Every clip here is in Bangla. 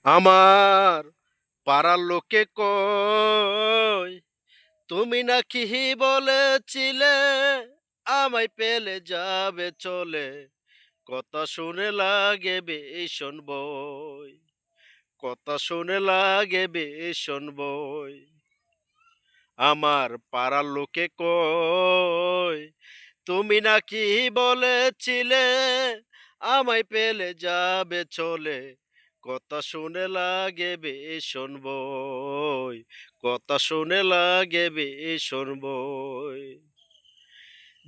আমার পাড়ার লোকে কয় তুমি নাকি বলেছিলে আমায় পেলে যাবে চলে। কথা শুনে লাগে ভীষণ বই, কথা শুনে লাগে ভীষণ বই। আমার পাড়ার লোকে কয় তুমি নাকি বলেছিলে আমায় পেলে যাবে চলে। কথা শুনে লাগে ভীষণ বই, কথা শুনে লাগে ভীষণ বই।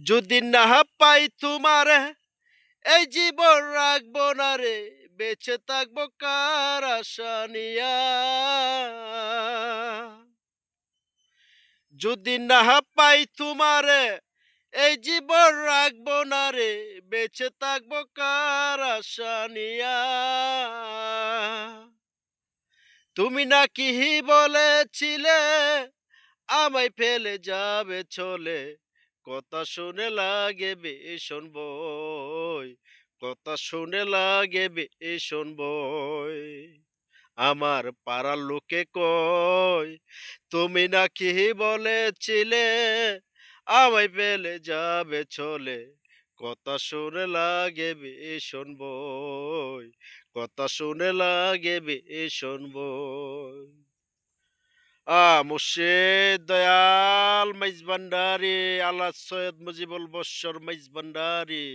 যদি না পাই তোমারে এই জীবন রাখবো না রে, বেঁচে থাকবো কার আশা নিয়া। যদি না পাই তোমারে এই জীবন রাখবো না রে, বেঁচে থাকবো কার আশা নিয়া। তুমি নাকি বলেছিলে আমায় ফেলে যাবে চলে। কথা শুনে লাগে ভীষণ বই, কথা শুনে লাগে ভীষণ বই। আমার পাড়ার লোকে কয় তুমি নাকি বলেছিলে আমায় ফেলে যাবে চলে। কথা শুনে লাগে ভীষণ বই, কথা শুনে লাগে ভীষণ বই। মুর্শিদ দয়াল মাইজ ভান্ডারি, আল্লাহ সৈয়দ মুজিবুল বৎসর মাইজ ভান্ডারি।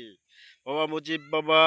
বাবা মুজিব বাবা।